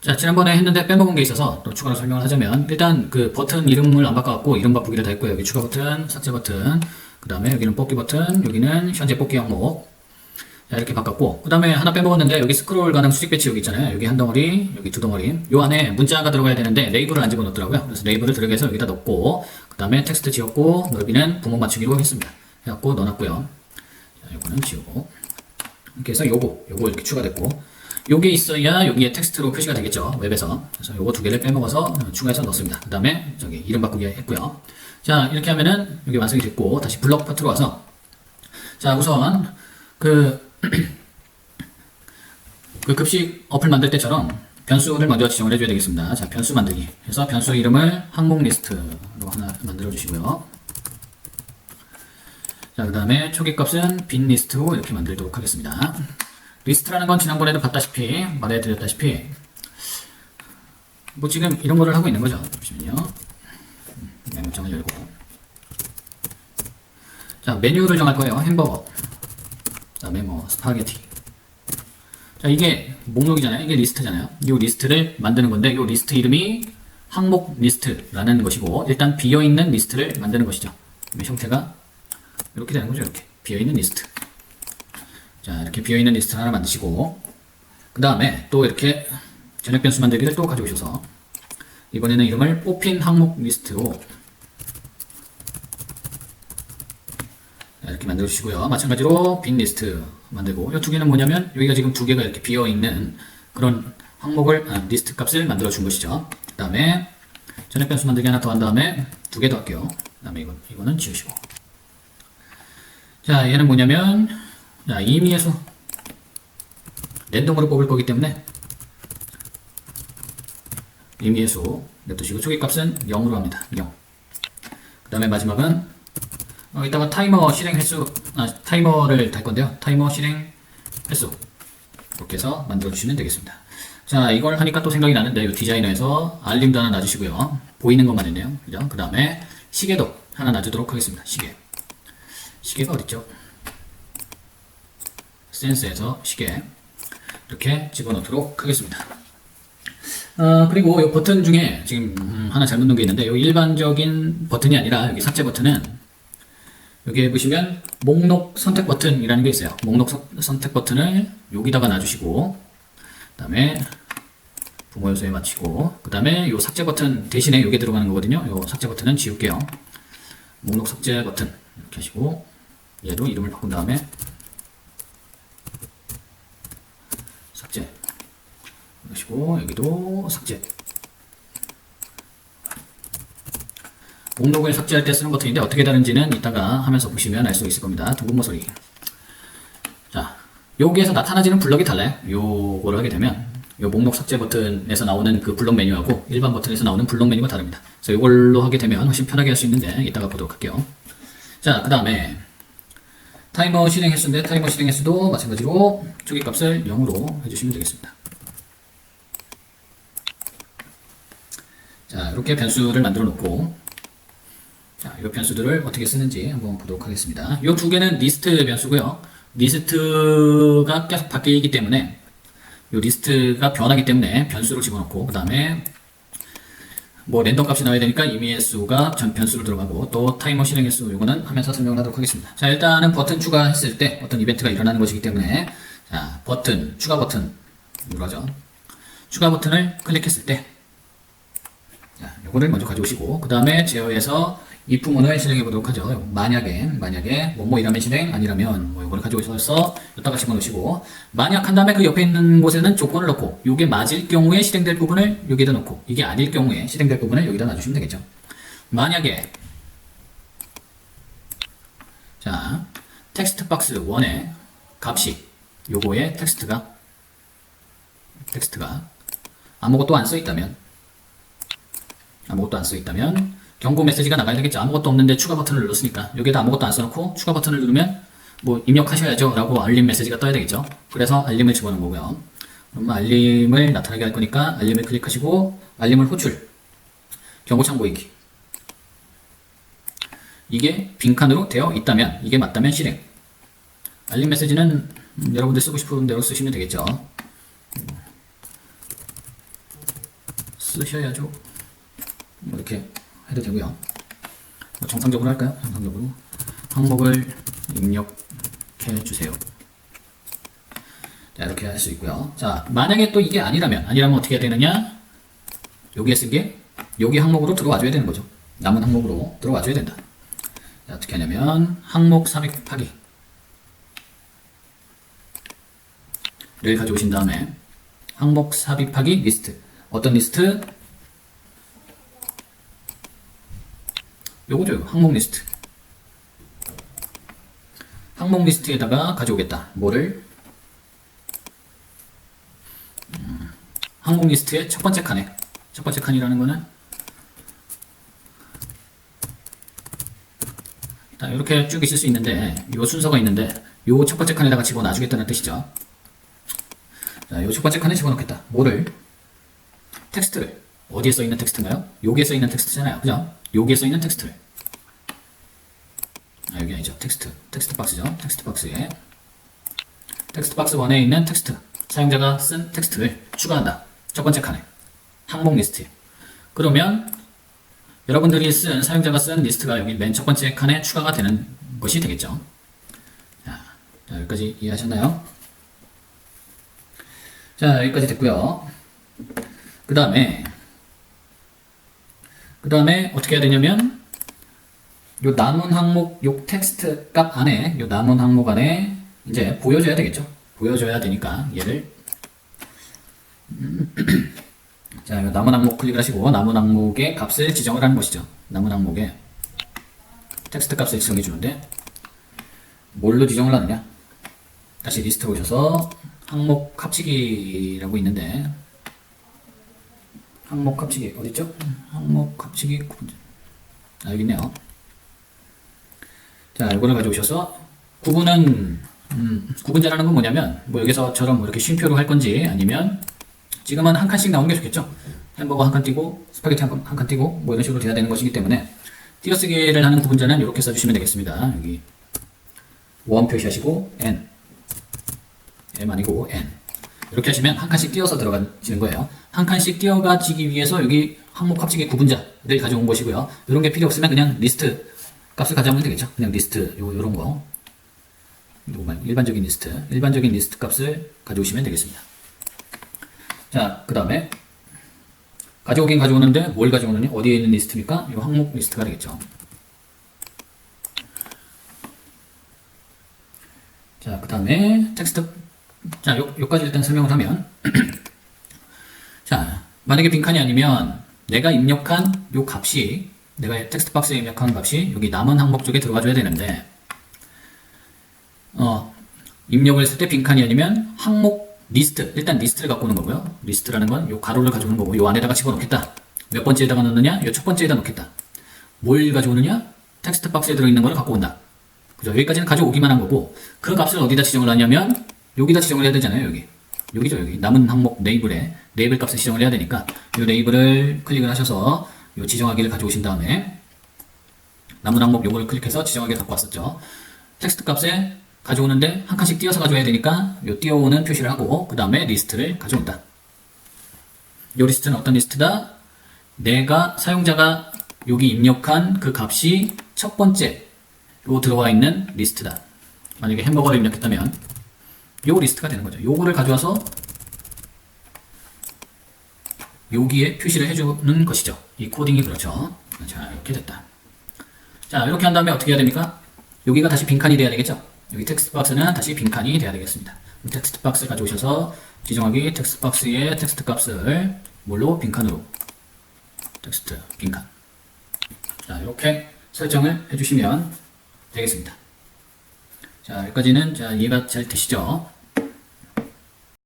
자, 지난번에 했는데 빼먹은 게 있어서 또 추가로 설명을 하자면, 일단 그 버튼 이름을 안 바꿔갖고 이름 바꾸기를 다 했고요. 여기 추가 버튼, 삭제 버튼, 그 다음에 여기는 뽑기 버튼, 여기는 현재 뽑기 항목. 자, 이렇게 바꿨고, 그 다음에 하나 빼먹었는데, 여기 스크롤 가능 수직 배치 여기 있잖아요. 여기 한 덩어리, 여기 두 덩어리. 요 안에 문자가 들어가야 되는데, 레이블을 안 집어넣더라고요. 그래서 레이블을 들어가서 여기다 넣고, 그 다음에 텍스트 지웠고, 넓이는 부모 맞추기로 했습니다. 해갖고 넣어놨고요. 자, 요거는 지우고. 이렇게 해서 요거 이렇게 추가됐고, 요게 있어야 여기에 텍스트로 표시가 되겠죠. 웹에서. 그래서 요거 두 개를 빼먹어서 추가해서 넣습니다. 그 다음에 저기 이름 바꾸기 했고요. 자, 이렇게 하면은 여기 완성이 됐고, 다시 블럭 파트로 와서, 자, 우선, 그 급식 어플 만들 때처럼 변수를 먼저 지정을 해줘야 되겠습니다. 자, 변수 만들기. 그래서 변수 이름을 항목 리스트로 하나 만들어 주시고요. 자, 그 다음에 초기 값은 빈 리스트로 이렇게 만들도록 하겠습니다. 리스트라는 건 지난번에도 봤다시피, 말해드렸다시피, 뭐 지금 이런 거를 하고 있는 거죠. 잠시만요. 메모장을 열고. 자, 메뉴를 정할 거예요. 햄버거. 그 다음에 뭐 스파게티. 자, 이게 목록이잖아요. 이게 리스트잖아요. 이 리스트를 만드는 건데, 이 리스트 이름이 항목 리스트라는 것이고, 일단 비어있는 리스트를 만드는 것이죠. 형태가 이렇게 되는 거죠. 이렇게 비어있는 리스트. 자, 이렇게 비어있는 리스트 하나 만드시고, 그 다음에 또 이렇게 전역 변수 만들기를 또 가져오셔서, 이번에는 이름을 뽑힌 항목 리스트로 이렇게 만들어 주시고요. 마찬가지로 빈 리스트 만들고, 이 두 개는 뭐냐면 여기가 지금 두 개가 이렇게 비어 있는 그런 항목을 리스트 값을 만들어 준 것이죠. 그 다음에 전역 변수 만들기 하나 더 한 다음에 두 개 더 할게요. 그 다음에 이거는 지우시고. 자, 얘는 뭐냐면, 자, 임의의 수 랜덤으로 뽑을 거기 때문에 임의의 수 냅두시고 초기 값은 0으로 합니다. 0. 그 다음에 마지막은 이따가 타이머 실행 횟수, 타이머를 달 건데요. 타이머 실행 횟수. 이렇게 해서 만들어 주시면 되겠습니다. 자, 이걸 하니까 또 생각이 나는데, 이 디자이너에서 알림도 하나 놔주시고요. 보이는 것만 있네요. 그죠? 그 다음에 시계도 하나 놔주도록 하겠습니다. 시계가 어딨죠? 센스에서 시계. 이렇게 집어넣도록 하겠습니다. 그리고 이 버튼 중에 지금 하나 잘못 넣은 게 있는데, 이 일반적인 버튼이 아니라 여기 삭제 버튼은 여기에 보시면 목록 선택 버튼이라는 게 있어요. 목록 선택 버튼을 여기다가 놔주시고, 그 다음에 부모 요소에 맞추고, 그 다음에 이 삭제 버튼 대신에 여기에 들어가는 거거든요. 이 삭제 버튼은 지울게요. 목록 삭제 버튼 이렇게 하시고, 얘도 이름을 바꾼 다음에 삭제 하시고, 여기도 삭제. 목록을 삭제할 때 쓰는 버튼인데 어떻게 다른지는 이따가 하면서 보시면 알 수 있을 겁니다. 둥근 모서리. 자, 여기에서 나타나지는 블럭이 달라요. 요거를 하게 되면 요 목록 삭제 버튼에서 나오는 그 블록 메뉴하고 일반 버튼에서 나오는 블록 메뉴가 다릅니다. 그래서 이걸로 하게 되면 훨씬 편하게 할 수 있는데 이따가 보도록 할게요. 자, 그 다음에 타이머 실행 횟수인데, 타이머 실행 횟수도 마찬가지로 초기 값을 0으로 해주시면 되겠습니다. 자, 이렇게 변수를 만들어 놓고, 자, 이 변수들을 어떻게 쓰는지 한번 보도록 하겠습니다. 이 두 개는 리스트 변수고요. 리스트가 계속 바뀌기 때문에, 이 리스트가 변하기 때문에 변수를 집어넣고, 그 다음에 뭐 랜덤 값이 나와야 되니까 임의의 수가 전 변수로 들어가고, 또 타이머 실행 횟수 요거는 하면서 설명을 하도록 하겠습니다. 자, 일단은 버튼 추가했을 때 어떤 이벤트가 일어나는 것이기 때문에, 자, 버튼, 추가 버튼 누르죠. 추가 버튼을 클릭했을 때, 자, 요거를 먼저 가져오시고, 그 다음에 제어해서 if문을 실행해 보도록 하죠. 만약에 뭐뭐 이라면 실행, 아니라면 뭐 이걸 가져오셔서 여기다가 집어넣으시고, 만약 한 다음에 그 옆에 있는 곳에는 조건을 넣고, 요게 맞을 경우에 실행될 부분을 여기다 넣고, 이게 아닐 경우에 실행될 부분을 여기다 놔주시면 되겠죠. 만약에 자, 텍스트 박스 1의 값이 요거의 텍스트가 아무것도 안 써 있다면 경고 메시지가 나가야 되겠죠. 아무것도 없는데 추가 버튼을 눌렀으니까 여기에다 아무것도 안 써놓고 추가 버튼을 누르면 뭐 입력하셔야죠 라고 알림 메시지가 떠야 되겠죠. 그래서 알림을 집어넣은 거고요. 그럼 알림을 나타나게 할 거니까 알림을 클릭하시고, 알림을 호출, 경고창 보이기. 이게 빈칸으로 되어 있다면, 이게 맞다면 실행. 알림 메시지는 여러분들 쓰고 싶은 대로 쓰시면 되겠죠. 쓰셔야죠. 뭐 이렇게 해도 되고요. 뭐 정상적으로 할까요? 정상적으로 항목을 입력해 주세요. 자, 이렇게 할 수 있고요. 자, 만약에 또 이게 아니라면 어떻게 해야 되느냐? 여기에 쓴 게 여기 항목으로 들어와 줘야 되는 거죠. 남은 항목으로 들어와 줘야 된다. 자, 어떻게 하냐면 항목 삽입하기 를 가져오신 다음에 항목 삽입하기 리스트. 어떤 리스트? 요거죠. 항목 리스트. 항목 리스트에다가 가져오겠다. 뭐를? 항목 리스트의 첫 번째 칸에. 첫 번째 칸이라는 거는 이렇게 쭉 있을 수 있는데 요 순서가 있는데 요 첫 번째 칸에다가 집어넣어주겠다는 뜻이죠. 자, 요 첫 번째 칸에 집어넣겠다. 뭐를? 텍스트를. 어디에 써있는 텍스트인가요? 여기에 써있는 텍스트잖아요. 그죠? 여기에 써있는 텍스트를. 여기 아니죠. 텍스트 박스죠. 텍스트 박스에 텍스트 박스 1에 있는 텍스트. 사용자가 쓴 텍스트를 추가한다. 첫 번째 칸에. 항목 리스트에. 그러면 여러분들이 쓴, 사용자가 쓴 리스트가 여기 맨 첫 번째 칸에 추가가 되는 것이 되겠죠. 자, 여기까지 이해하셨나요? 자, 여기까지 됐고요. 그 다음에 어떻게 해야 되냐면 요 남은 항목, 요 텍스트 값 안에, 요 남은 항목 안에 이제 보여줘야 되겠죠. 보여줘야 되니까 얘를 자, 요 남은 항목 클릭을 하시고 남은 항목의 값을 지정을 하는 것이죠. 남은 항목에 텍스트 값을 지정해 주는데 뭘로 지정을 하느냐? 다시 리스트 오셔서 항목 합치기라고 있는데 항목 합치기 어딨죠? 항목 합치기 구분자. 여기 있네요. 자, 이거를 가져오셔서 구분은 구분자라는 건 뭐냐면 뭐 여기서처럼 뭐 이렇게 쉼표로 할 건지 아니면 지금은 한 칸씩 나오는 게 좋겠죠. 햄버거 한 칸 띄고 스파게티 한 칸 띄고 뭐 이런 식으로 돼야 되는 것이기 때문에 띄어쓰기를 하는 구분자는 이렇게 써주시면 되겠습니다. 여기 원 표시하시고 n m 아니고 n 이렇게 하시면 한 칸씩 띄어서 들어가시는 거예요. 한 칸씩 띄어가지기 위해서 여기 항목 합치기 구분자를 가져온 것이고요. 이런 게 필요 없으면 그냥 리스트 값을 가져오면 되겠죠. 그냥 리스트 요런 거 일반적인 리스트 값을 가져오시면 되겠습니다. 자, 그 다음에 가져오긴 가져오는데 뭘 가져오느냐? 어디에 있는 리스트입니까? 이 항목 리스트가 되겠죠. 자, 그 다음에 텍스트. 자, 요까지 일단 설명을 하면 자, 만약에 빈칸이 아니면 내가 입력한 요 값이 내가 텍스트 박스에 입력한 값이 여기 남은 항목 쪽에 들어가 줘야 되는데 입력을 했을 때 빈칸이 아니면 항목 리스트, 일단 리스트를 갖고 오는 거고요. 리스트라는 건 요 가로를 가져오는 거고 요 안에다가 집어넣겠다. 몇 번째에다가 넣느냐? 요 첫 번째에다 넣겠다. 뭘 가져오느냐? 텍스트 박스에 들어있는 걸 갖고 온다. 그죠? 여기까지는 가져오기만 한 거고 그 값을 어디다 지정을 하냐면 여기다 지정을 해야 되잖아요. 여기죠. 여기 남은 항목 네이블 값을 지정을 해야 되니까 요 네이블을 클릭을 하셔서 요 지정하기를 가져오신 다음에 남은 항목 요거를 클릭해서 지정하기를 갖고 왔었죠. 텍스트 값에 가져오는데 한 칸씩 띄어서 가져와야 되니까 요 띄어오는 표시를 하고 그 다음에 리스트를 가져온다. 요 리스트는 어떤 리스트다? 내가 사용자가 여기 입력한 그 값이 첫 번째로 들어와 있는 리스트다. 만약에 햄버거를 입력했다면 요 리스트가 되는 거죠. 요거를 가져와서 여기에 표시를 해주는 것이죠. 이 코딩이 그렇죠. 자, 이렇게 됐다. 자, 이렇게 한 다음에 어떻게 해야 됩니까? 여기가 다시 빈칸이 돼야 되겠죠. 여기 텍스트 박스는 다시 빈칸이 돼야 되겠습니다. 텍스트 박스 가져오셔서 지정하기 텍스트 박스의 텍스트 값을 뭘로? 빈칸으로. 텍스트 빈칸. 자, 이렇게 설정을 해주시면 되겠습니다. 자, 여기까지는 자, 이해가 잘 되시죠?